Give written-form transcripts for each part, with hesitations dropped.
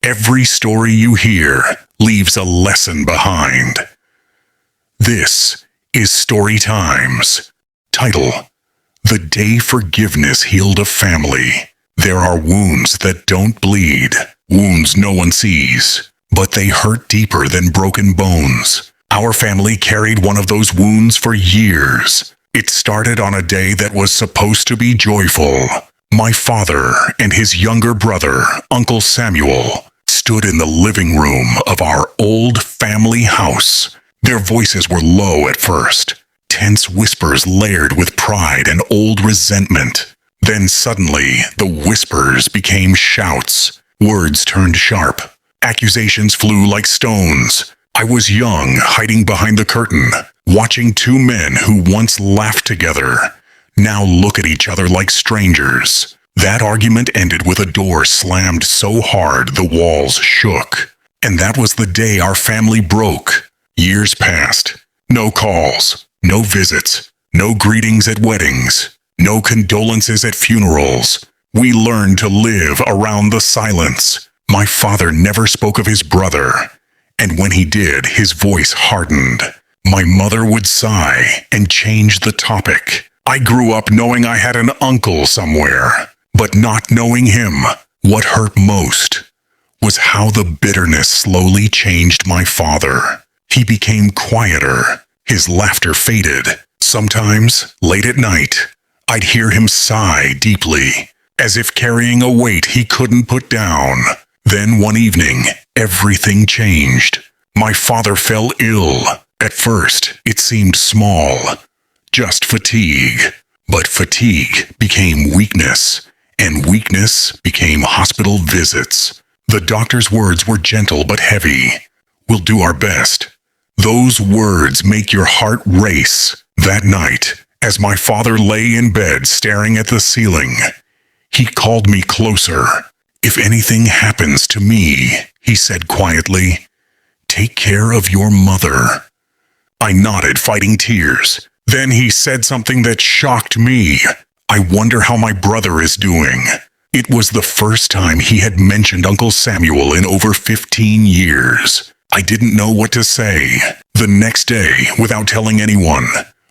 Every story you hear leaves a lesson behind. This is Story Times. Title: The Day Forgiveness Healed a Family. There are wounds that don't bleed, wounds no one sees, but they hurt deeper than broken bones. Our family carried one of those wounds for years. It started on a day that was supposed to be joyful. My father and his younger brother, Uncle Samuel, stood in the living room of our old family house. Their voices were low at first, tense whispers layered with pride and old resentment. Then suddenly, the whispers became shouts. Words turned sharp. Accusations flew like stones. I was young, hiding behind the curtain, watching two men who once laughed together now look at each other like strangers. That argument ended with a door slammed so hard the walls shook. And that was the day our family broke. Years passed. No calls, no visits, no greetings at weddings, no condolences at funerals. We learned to live around the silence. My father never spoke of his brother, and when he did, his voice hardened. My mother would sigh and change the topic. I grew up knowing I had an uncle somewhere, but not knowing him. What hurt most was how the bitterness slowly changed my father. He became quieter. His laughter faded. Sometimes, late at night, I'd hear him sigh deeply, as if carrying a weight he couldn't put down. Then one evening, everything changed. My father fell ill. At first, it seemed small, just fatigue. But fatigue became weakness, and weakness became hospital visits. The doctor's words were gentle but heavy. "We'll do our best." Those words make your heart race. That night, as my father lay in bed staring at the ceiling, he called me closer. "If anything happens to me," he said quietly, "take care of your mother." I nodded, fighting tears. Then he said something that shocked me. "I wonder how my brother is doing." It was the first time he had mentioned Uncle Samuel in over 15 years. I didn't know what to say. The next day, without telling anyone,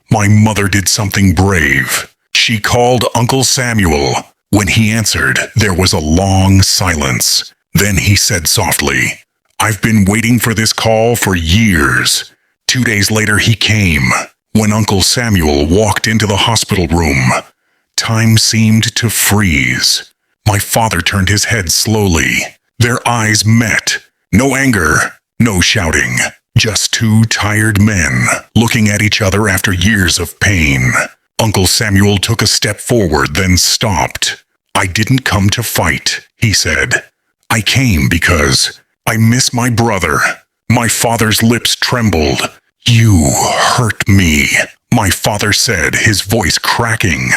my mother did something brave. She called Uncle Samuel. When he answered, there was a long silence. Then he said softly, "I've been waiting for this call for years." 2 days later he came. When Uncle Samuel walked into the hospital room, time seemed to freeze. My father turned his head slowly. Their eyes met. No anger, no shouting. Just two tired men looking at each other after years of pain. Uncle Samuel took a step forward, then stopped. "I didn't come to fight," he said. "I came because I miss my brother." My father's lips trembled. "You hurt me," my father said, his voice cracking.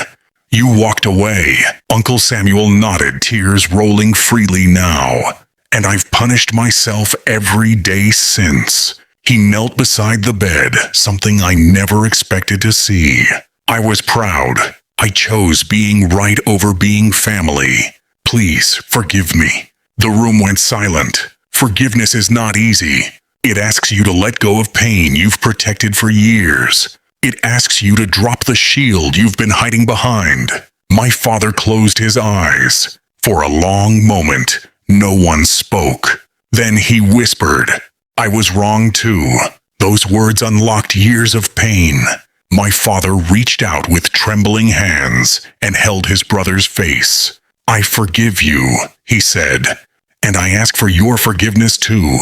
"You walked away." Uncle Samuel nodded, tears rolling freely now. "And I've punished myself every day since." He knelt beside the bed, something I never expected to see. I was proud. I chose being right over being family. "Please forgive me." The room went silent. Forgiveness is not easy. It asks you to let go of pain you've protected for years. It asks you to drop the shield you've been hiding behind. My father closed his eyes. For a long moment, no one spoke. Then he whispered, "I was wrong too." Those words unlocked years of pain. My father reached out with trembling hands and held his brother's face. "I forgive you," he said, "and I ask for your forgiveness too."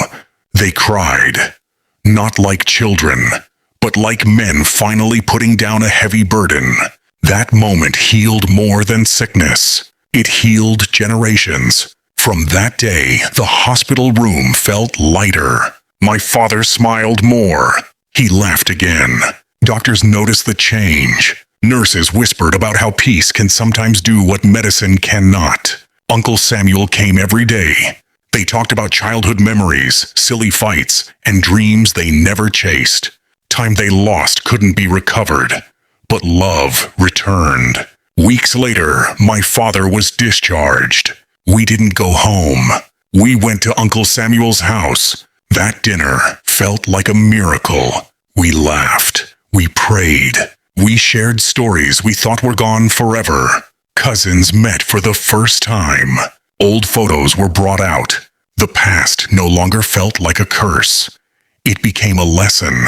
They cried, not like children, but like men finally putting down a heavy burden. That moment healed more than sickness. It healed generations. From that day, the hospital room felt lighter. My father smiled more. He laughed again. Doctors noticed the change. Nurses whispered about how peace can sometimes do what medicine cannot. Uncle Samuel came every day. They talked about childhood memories, silly fights, and dreams they never chased. Time they lost couldn't be recovered, but love returned. Weeks later, my father was discharged. We didn't go home. We went to Uncle Samuel's house. That dinner felt like a miracle. We laughed. We prayed. We shared stories we thought were gone forever. Cousins met for the first time. Old photos were brought out. The past no longer felt like a curse. It became a lesson.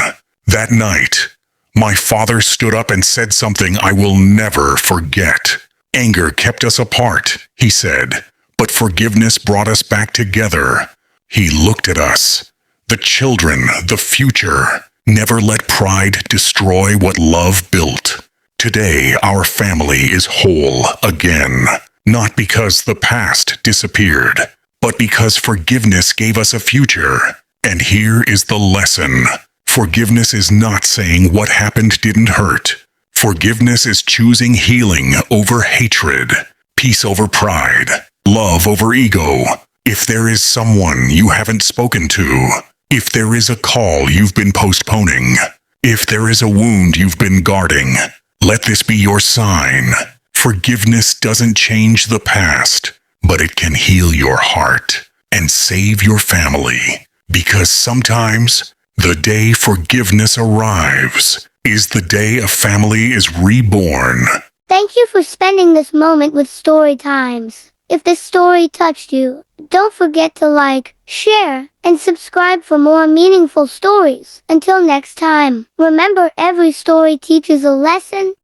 That night, my father stood up and said something I will never forget. Anger kept us apart, he said, but forgiveness brought us back together. He looked at us. The children, the future. Never let pride destroy what love built. Today, our family is whole again. Not because the past disappeared, but because forgiveness gave us a future. And here is the lesson. Forgiveness is not saying what happened didn't hurt. Forgiveness is choosing healing over hatred, peace over pride, love over ego. If there is someone you haven't spoken to, if there is a call you've been postponing, if there is a wound you've been guarding, let this be your sign. Forgiveness doesn't change the past, but it can heal your heart and save your family. Because sometimes the day forgiveness arrives is the day a family is reborn. Thank you for spending this moment with Story Times. If this story touched you, don't forget to like, share, and subscribe for more meaningful stories. Until next time, remember every story teaches a lesson,